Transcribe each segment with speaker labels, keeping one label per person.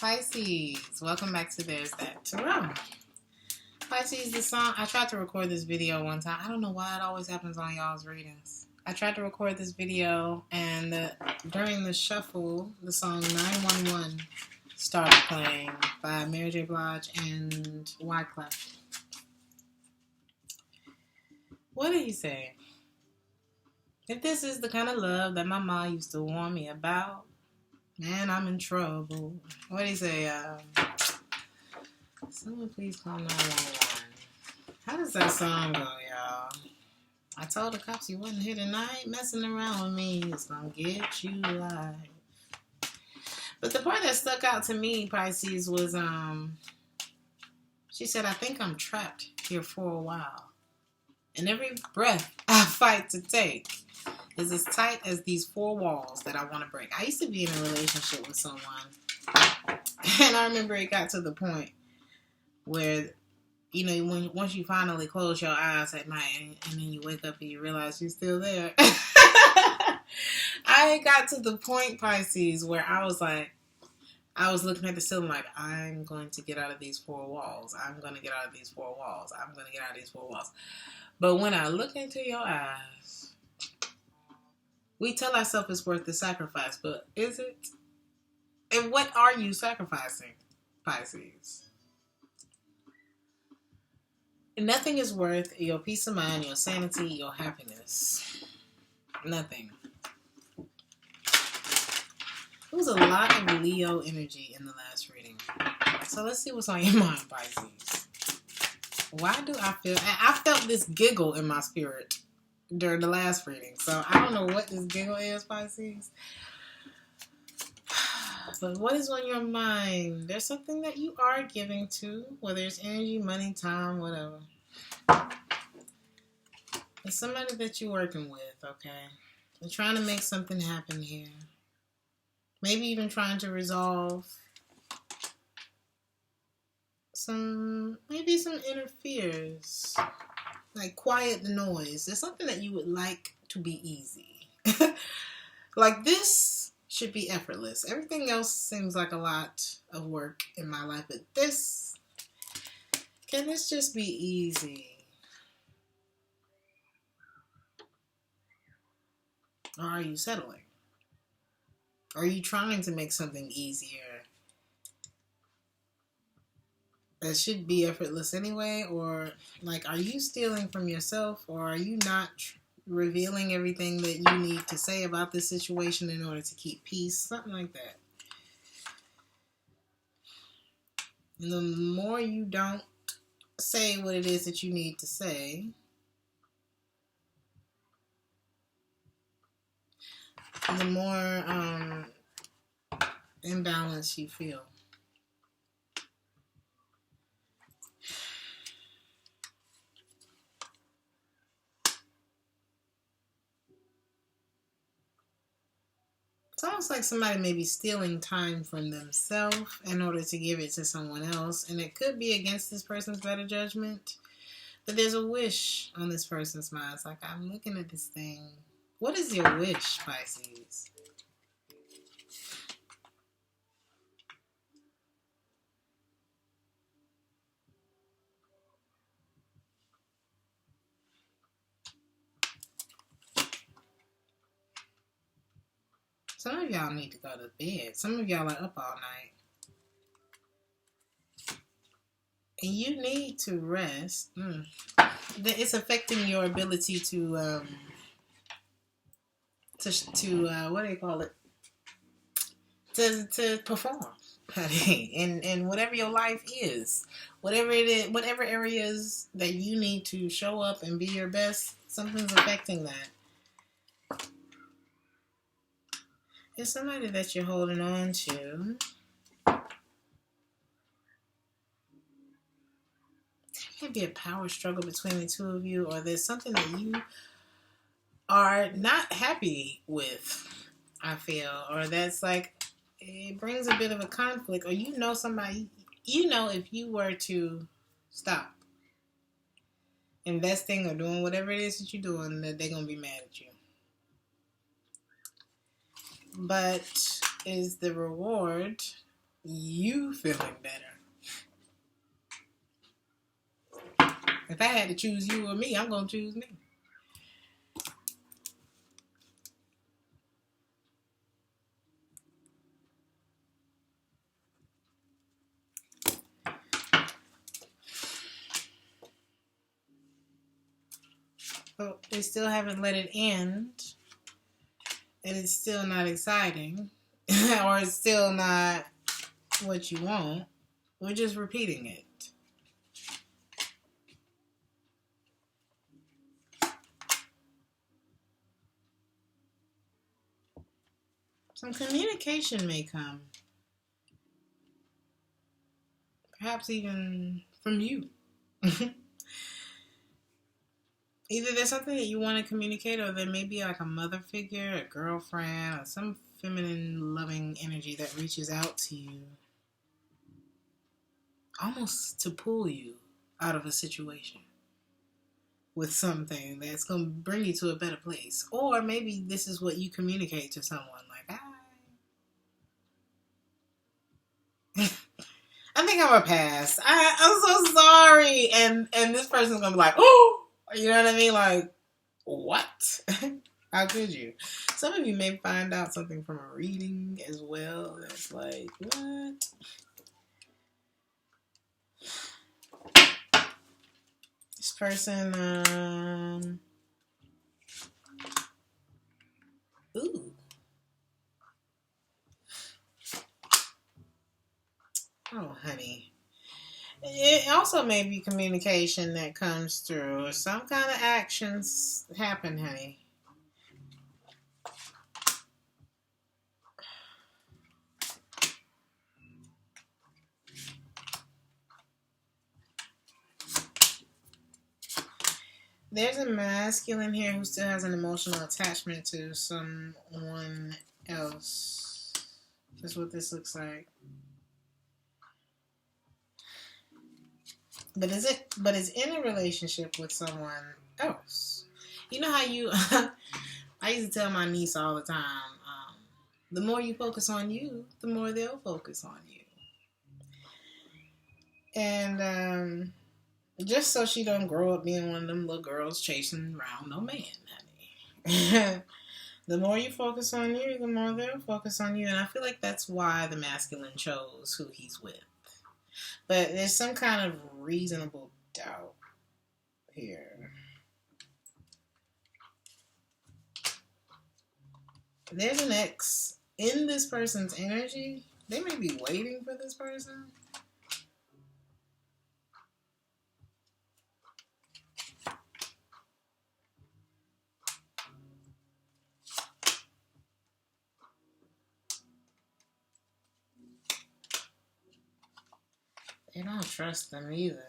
Speaker 1: Pisces, welcome back to Theresthattarot. Pisces, the song, I tried to record this video one time. I don't know why it always happens on y'all's readings. I tried to record this video, and during the shuffle, the song 911 started playing by Mary J. Blige and Wyclef. What did he say? If this is the kind of love that my mom used to warn me about, man, I'm in trouble. What did he say? Someone please call 911. How does that song go, y'all? I told the cops you wasn't here tonight. Messing around with me is gonna get you live. But the part that stuck out to me, Pisces, was she said, I think I'm trapped here for a while. And every breath I fight to take is as tight as these four walls that I want to break. I used to be in a relationship with someone, and I remember it got to the point where, you know, once you finally close your eyes at night and then you wake up and you realize you're still there. I got to the point, Pisces, where I was looking at the ceiling like, I'm going to get out of these four walls. I'm going to get out of these four walls. I'm going to get out of these four walls. But when I look into your eyes, we tell ourselves it's worth the sacrifice, but is it? And what are you sacrificing, Pisces? Nothing is worth your peace of mind, your sanity, your happiness. Nothing. There was a lot of Leo energy in the last reading. So let's see what's on your mind, Pisces. Why do I felt this giggle in my spirit during the last reading. So I don't know what this giggle is, Pisces. But what is on your mind? There's something that you are giving to, whether it's energy, money, time, whatever. It's somebody that you're working with, okay? You're trying to make something happen here. Maybe even trying to resolve some inner fears. Like, quiet the noise. There's something that you would like to be easy. Like, this should be effortless. Everything else seems like a lot of work in my life, but can this just be easy? Or are you settling? Are you trying to make something easier that should be effortless anyway? Or, like, are you stealing from yourself? Or are you not revealing everything that you need to say about this situation in order to keep peace? Something like that. And the more you don't say what it is that you need to say, the more imbalanced you feel. It's almost like somebody may be stealing time from themselves in order to give it to someone else. And it could be against this person's better judgment. But there's a wish on this person's mind. It's like, I'm looking at this thing. What is your wish, Pisces? Some of y'all need to go to bed. Some of y'all are up all night. And you need to rest. It's affecting your ability to what do you call it? To perform, in whatever your life is, whatever it is, whatever areas that you need to show up and be your best. Something's affecting that. It's somebody that you're holding on to. There may be a power struggle between the two of you, or there's something that you are not happy with, I feel. Or that's like, it brings a bit of a conflict. Or you know somebody, you know if you were to stop investing or doing whatever it is that you're doing, that they're going to be mad at you. But is the reward you feeling better. If I had to choose you or me, I'm going to choose me. But they still haven't let it end. And it's still not exciting. Or it's still not what you want. We're just repeating it. Some communication may come. Perhaps even from you. Either there's something that you want to communicate, or there may be like a mother figure, a girlfriend, or some feminine loving energy that reaches out to you. Almost to pull you out of a situation. With something that's going to bring you to a better place. Or maybe this is what you communicate to someone. Like, I think I'm going to pass. I'm so sorry. And this person's going to be like, oh, you know what I mean? Like, what? How could you? Some of you may find out something from a reading as well. That's like, what? This person, ooh. Oh, honey. It also may be communication that comes through. Some kind of actions happen, honey. There's a masculine here who still has an emotional attachment to someone else. That's what this looks like. But is in a relationship with someone else. You know how you I used to tell my niece all the time, the more you focus on you, the more they'll focus on you. And just so she don't grow up being one of them little girls chasing around no man, honey. The more you focus on you, the more they'll focus on you. And I feel like that's why the masculine chose who he's with. But there's some kind of reasonable doubt here. There's an ex in this person's energy. They may be waiting for this person. They don't trust them either.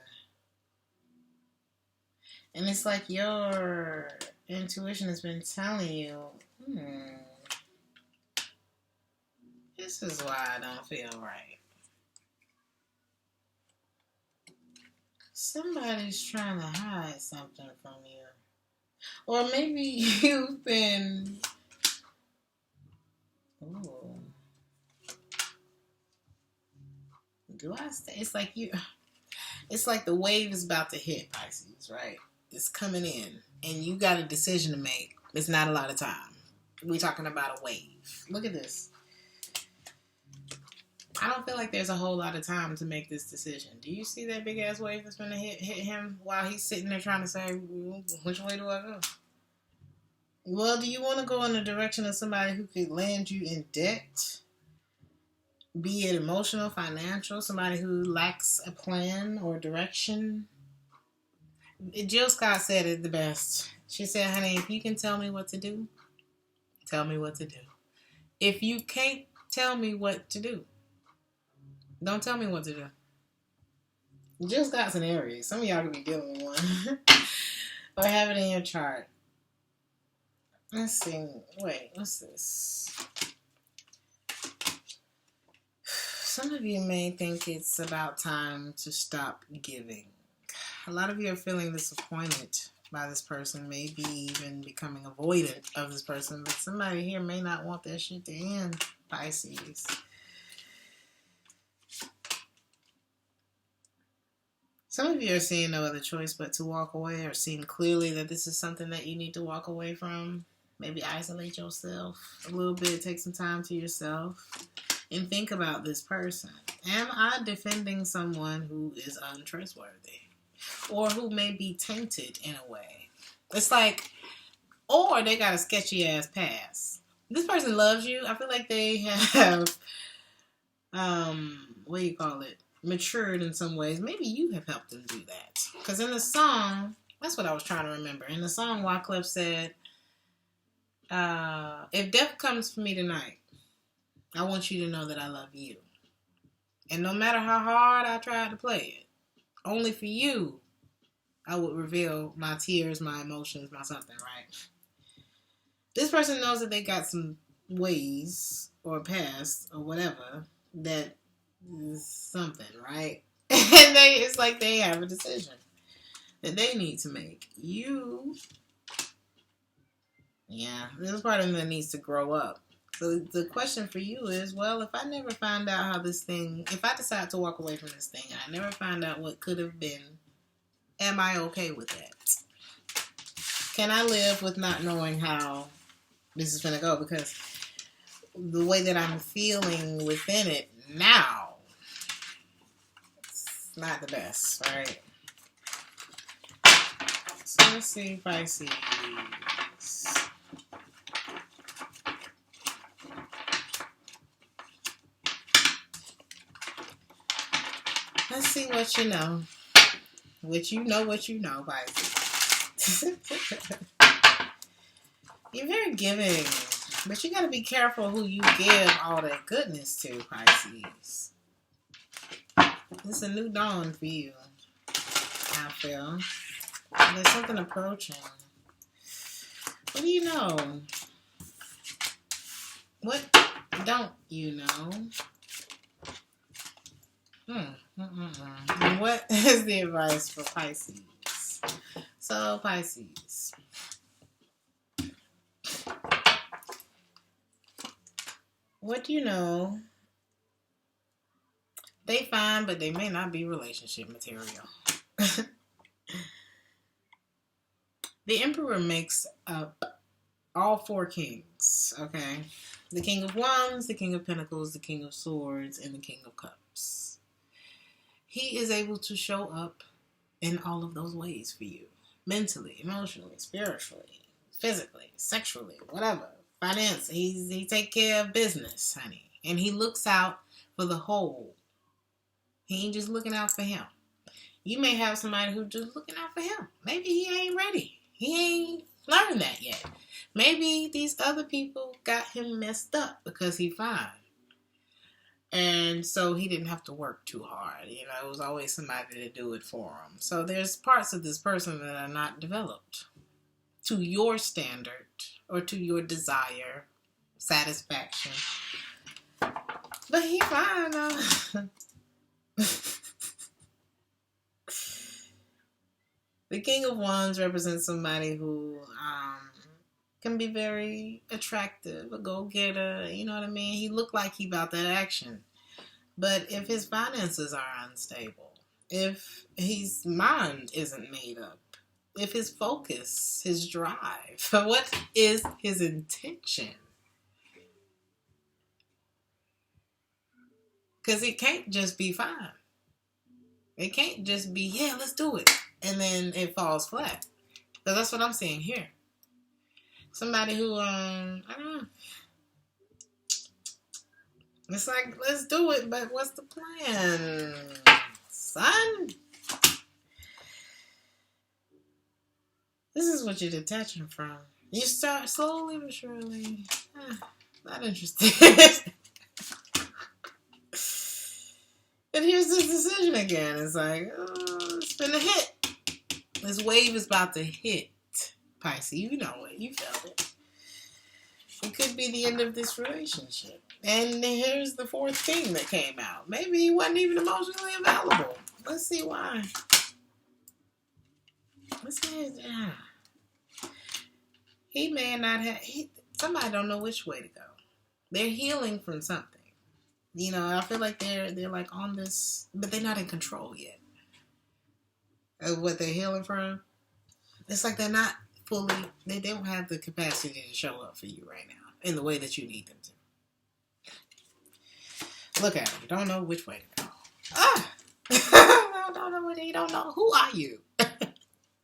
Speaker 1: And it's like your intuition has been telling you, this is why I don't feel right. Somebody's trying to hide something from you. Or maybe you've been... Ooh. Do I stay? It's like you... It's like the wave is about to hit, Pisces, right? It's coming in. And you got a decision to make. It's not a lot of time. We're talking about a wave. Look at this. I don't feel like there's a whole lot of time to make this decision. Do you see that big ass wave that's going to hit him while he's sitting there trying to say, which way do I go? Well, do you want to go in the direction of somebody who could land you in debt? Be it emotional, financial, somebody who lacks a plan or direction? Jill Scott said it the best. She said, honey, if you can tell me what to do, tell me what to do. If you can't tell me what to do, don't tell me what to do. Jill Scott's an Aries. Some of y'all could be dealing with one. Or have it in your chart. Let's see. Wait, what's this? Some of you may think it's about time to stop giving. A lot of you are feeling disappointed by this person, maybe even becoming avoidant of this person, but somebody here may not want that shit to end, Pisces. Some of you are seeing no other choice but to walk away, or seeing clearly that this is something that you need to walk away from. Maybe isolate yourself a little bit, take some time to yourself, and think about this person. Am I defending someone who is untrustworthy? Or who may be tainted in a way? It's like, or they got a sketchy ass past. This person loves you. I feel like they have, what do you call it? Matured in some ways. Maybe you have helped them do that. Because in the song, that's what I was trying to remember. In the song, Wyclef said, if death comes for me tonight, I want you to know that I love you. And no matter how hard I tried to play it, only for you, I would reveal my tears, my emotions, my something, right? This person knows that they got some ways or past or whatever that is something, right? And it's like they have a decision that they need to make. There's part of them that needs to grow up. So the question for you is, well, if I never find out how this thing, if I decide to walk away from this thing and I never find out what could have been, am I okay with that? Can I live with not knowing how this is going to go? Because the way that I'm feeling within it now, it's not the best, right? So let's see, Pisces. Let's see what you know. What you know, Pisces. You're very giving, but you got to be careful who you give all that goodness to, Pisces. It's a new dawn for you, I feel. There's something approaching. What do you know? What don't you know? And what is the advice for Pisces? So, Pisces. What do you know? They fine, but they may not be relationship material. The Emperor makes up all four kings, okay? The King of Wands, the King of Pentacles, the King of Swords, and the King of Cups. He is able to show up in all of those ways for you. Mentally, emotionally, spiritually, physically, sexually, whatever. Finance. He take care of business, honey. And he looks out for the whole. He ain't just looking out for him. You may have somebody who's just looking out for him. Maybe he ain't ready. He ain't learned that yet. Maybe these other people got him messed up because he fine. And so he didn't have to work too hard. You know, it was always somebody to do it for him. So there's parts of this person that are not developed to your standard or to your desire, satisfaction. But he fine though. The King of Wands represents somebody who can be very attractive, a go-getter, you know what I mean? He look like he about that action. But if his finances are unstable, if his mind isn't made up, if his focus, his drive, what is his intention? Because it can't just be fine. It can't just be, yeah, let's do it. And then it falls flat. Because that's what I'm seeing here. Somebody who, I don't know. It's like, let's do it, but what's the plan, son? This is what you're detaching from. You start slowly but surely. Not interested. And here's this decision again. It's like, oh, it's been a hit. This wave is about to hit, Pisces. You know it. You felt it. It could be the end of this relationship. And here's the fourth king that came out. Maybe he wasn't even emotionally available. Let's see why. Let's see. He may not have. Somebody don't know which way to go. They're healing from something. You know, I feel like they're like on this, but they're not in control yet. of what they're healing from. It's like they're not fully, they don't have the capacity to show up for you right now in the way that you need them to. Look at them. You don't know which way to go. I don't know what you don't know. Who are you?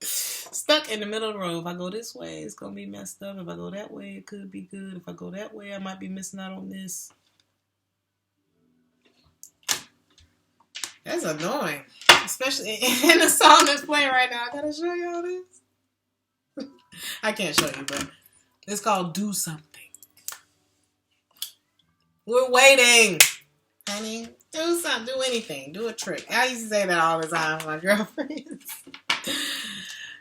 Speaker 1: Stuck in the middle of the road. If I go this way, it's going to be messed up. If I go that way, it could be good. If I go that way, I might be missing out on this. That's annoying. Especially in the song that's playing right now. I gotta show y'all this. I can't show you, but it's called Do Something. We're waiting. Honey, do something. Do anything. Do a trick. I used to say that all the time with my girlfriends.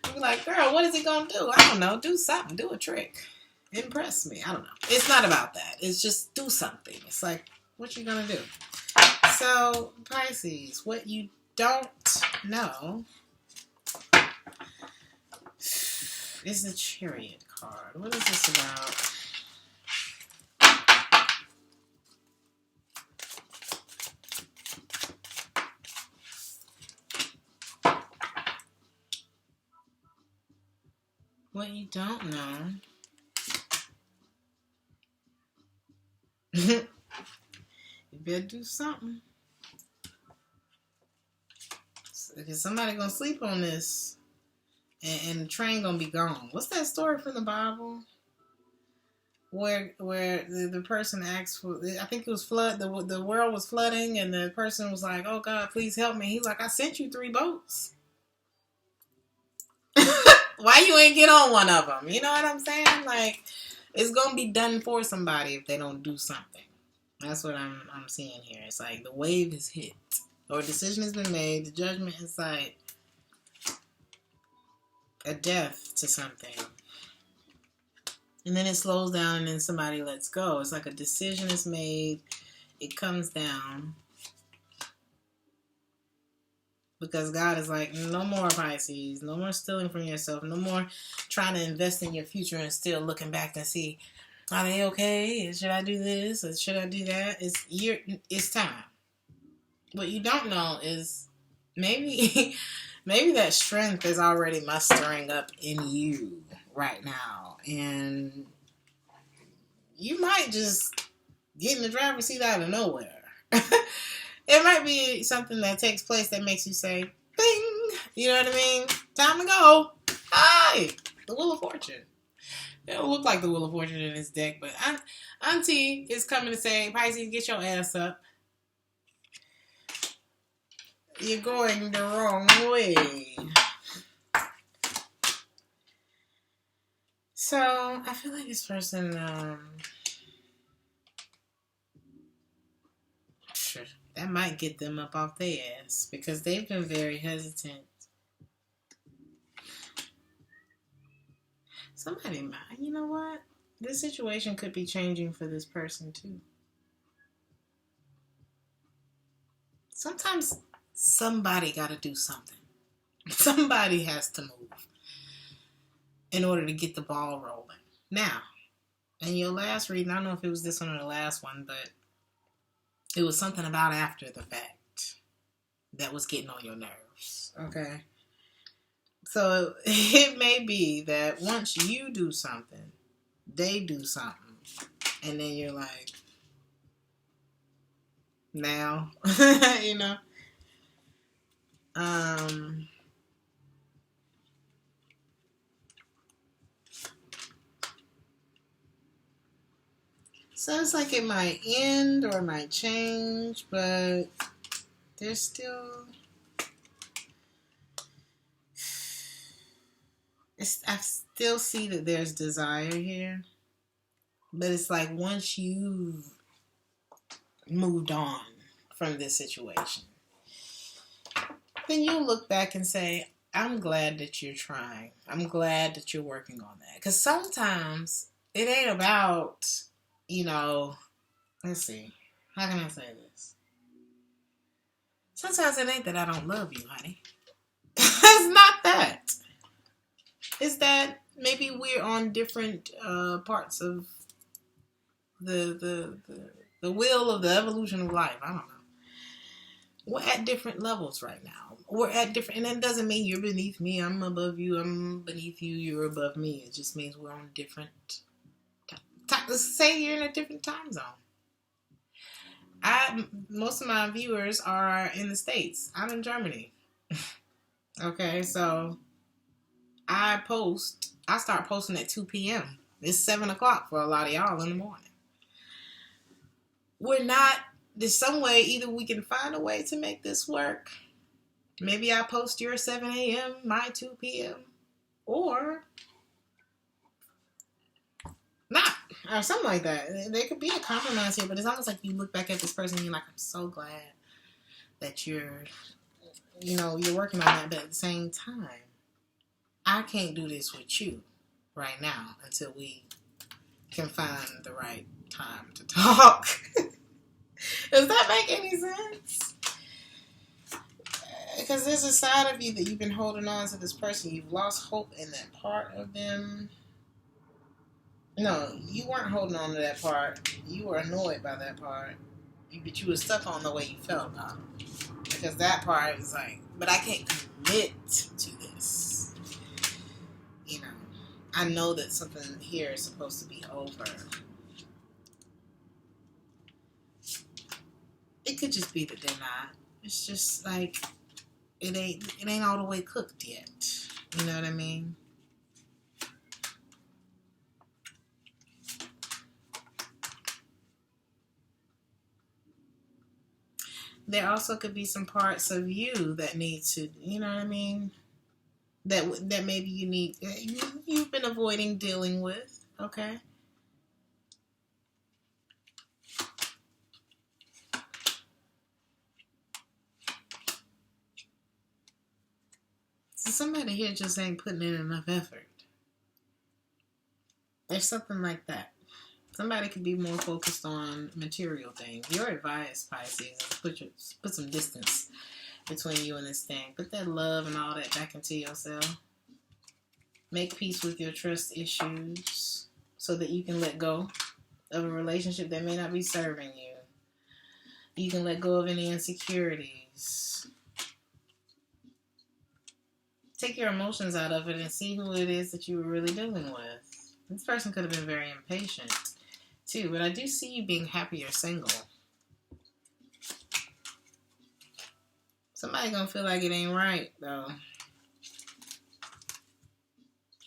Speaker 1: I'd be like, girl, what is he gonna do? I don't know. Do something. Do a trick. Impress me. I don't know. It's not about that. It's just do something. It's like, what you gonna do? So, Pisces, what you don't know is the Chariot card. What is this about? What you don't know. You better do something. Because somebody gonna sleep on this, and the train gonna be gone. What's that story from the Bible? Where the person asked for, I think it was flood. The world was flooding, and the person was like, "Oh God, please help me." He's like, "I sent you 3 boats. Why you ain't get on one of them?" You know what I'm saying? Like, it's gonna be done for somebody if they don't do something. That's what I'm seeing here. It's like the wave is hit. Or a decision has been made. The judgment is like a death to something. And then it slows down and then somebody lets go. It's like a decision is made. It comes down. Because God is like, no more Pisces. No more stealing from yourself. No more trying to invest in your future and still looking back to see, are they okay? Should I do this? Or should I do that? It's time. What you don't know is maybe that strength is already mustering up in you right now. And you might just get in the driver's seat out of nowhere. It might be something that takes place that makes you say, bing! You know what I mean? Time to go. Hi! The Wheel of Fortune. It don't look like the Wheel of Fortune in this deck, but Auntie is coming to say, Pisces, get your ass up. You're going the wrong way. So, I feel like this person, that might get them up off their ass because they've been very hesitant. Somebody might, you know what? This situation could be changing for this person too. Sometimes somebody got to do something. Somebody has to move in order to get the ball rolling. Now, in your last reading, I don't know if it was this one or the last one, but it was something about after the fact that was getting on your nerves. Okay? So it may be that once you do something, they do something, and then you're like, now, you know? So it's like it might end or it might change, but there's still, I still see that there's desire here, but it's like once you've moved on from this situation, then you'll look back and say, I'm glad that you're trying. I'm glad that you're working on that. Because sometimes it ain't about, you know, let's see, how can I say this? Sometimes it ain't that I don't love you, honey. It's not that. It's that maybe we're on different parts of the wheel of the evolution of life. I don't know. we're at different levels right now. We're at different, and that doesn't mean you're beneath me, I'm above you, I'm beneath you, you're above me. It just means we're on different let's say you're in a different time zone. Most of my viewers are in the States. I'm in Germany. Okay, so I start posting at 2 p.m. It's 7 o'clock for a lot of y'all in the morning. There's some way, either we can find a way to make this work. Maybe I post your 7 a.m., my 2 p.m., or not, or something like that. There could be a compromise here, but it's almost like you look back at this person and you're like, I'm so glad that you're working on that, but at the same time, I can't do this with you right now until we can find the right time to talk. Does that make any sense? Because there's a side of you that you've been holding on to this person. You've lost hope in that part of them. No, you weren't holding on to that part. You were annoyed by that part. But you were stuck on the way you felt about it. Because that part is like, but I can't commit to this. I know that something here is supposed to be over. It could just be that they're not. It's just like, it ain't all the way cooked yet. You know what I mean? There also could be some parts of you that need to, you know what I mean? That maybe you've been avoiding dealing with, okay? So somebody here just ain't putting in enough effort. There's something like that. Somebody could be more focused on material things. Your advice, Pisces, is put some distance between you and this thing. Put that love and all that back into yourself. Make peace with your trust issues so that you can let go of a relationship that may not be serving you. You can let go of any insecurities. Take your emotions out of it and see who it is that you were really dealing with. This person could have been very impatient too, but I do see you being happy or single. Somebody gonna feel like it ain't right though.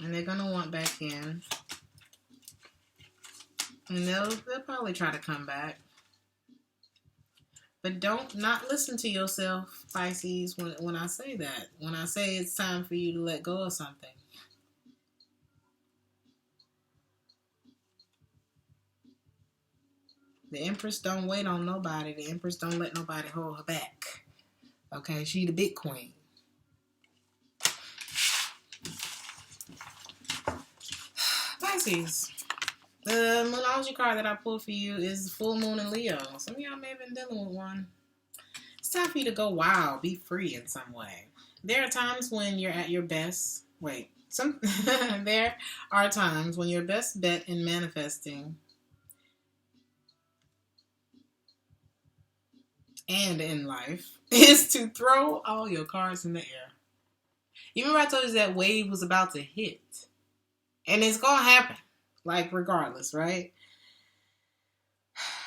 Speaker 1: And they're gonna want back in. And they'll probably try to come back. But don't not listen to yourself, Pisces, when I say that. When I say it's time for you to let go of something. The Empress don't wait on nobody. The Empress don't let nobody hold her back. Okay, she the big queen. Pisces. The Moonology card that I pulled for you is Full Moon in Leo. Some of y'all may have been dealing with one. It's time for you to go wild, be free in some way. There are times when you're at your best. There are times when your best bet in manifesting and in life is to throw all your cards in the air. You remember I told you that wave was about to hit? And it's going to happen. Like, regardless, right?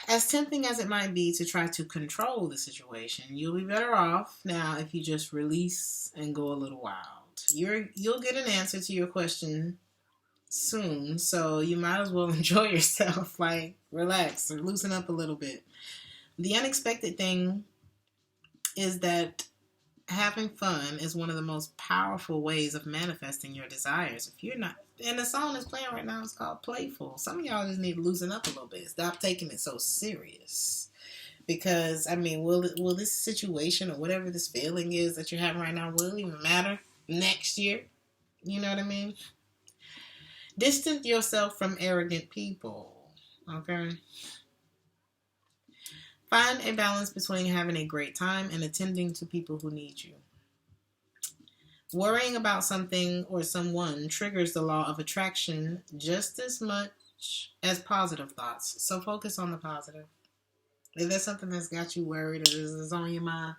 Speaker 1: As tempting as it might be to try to control the situation, you'll be better off now if you just release and go a little wild. You'll get an answer to your question soon, so you might as well enjoy yourself. Like, relax or loosen up a little bit. The unexpected thing is that having fun is one of the most powerful ways of manifesting your desires. If you're not, and the song that's playing right now is called Playful. Some of y'all just need to loosen up a little bit. Stop taking it so serious. Because, I mean, will this situation or whatever this feeling is that you're having right now, will it even matter next year? You know what I mean? Distance yourself from arrogant people. Okay? Find a balance between having a great time and attending to people who need you. Worrying about something or someone triggers the law of attraction just as much as positive thoughts. So focus on the positive. If there's something that's got you worried or is on your mind,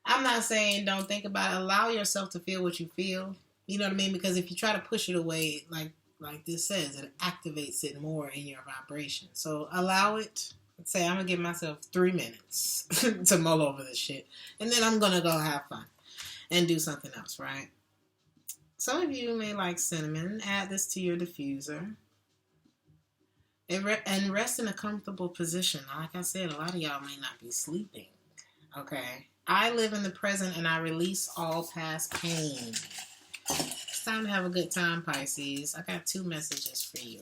Speaker 1: I'm not saying don't think about it. Allow yourself to feel what you feel. You know what I mean? Because if you try to push it away, like this says, it activates it more in your vibration. So allow it. Say, I'm going to give myself 3 minutes to mull over this shit. And then I'm going to go have fun and do something else, right? Some of you may like cinnamon. Add this to your diffuser. And rest in a comfortable position. Like I said, a lot of y'all may not be sleeping. Okay? I live in the present and I release all past pain. It's time to have a good time, Pisces. I got 2 messages for you.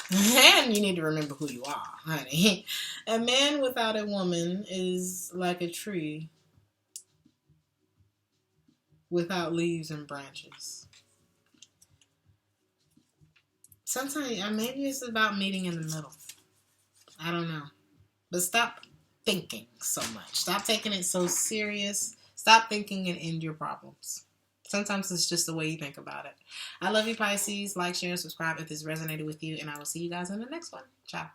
Speaker 1: And you need to remember who you are, honey. A man without a woman is like a tree without leaves and branches. Sometimes, maybe it's about meeting in the middle. I don't know. But stop thinking so much. Stop taking it so serious. Stop thinking and end your problems. Sometimes it's just the way you think about it. I love you, Pisces. Like, share, and subscribe if this resonated with you. And I will see you guys in the next one. Ciao.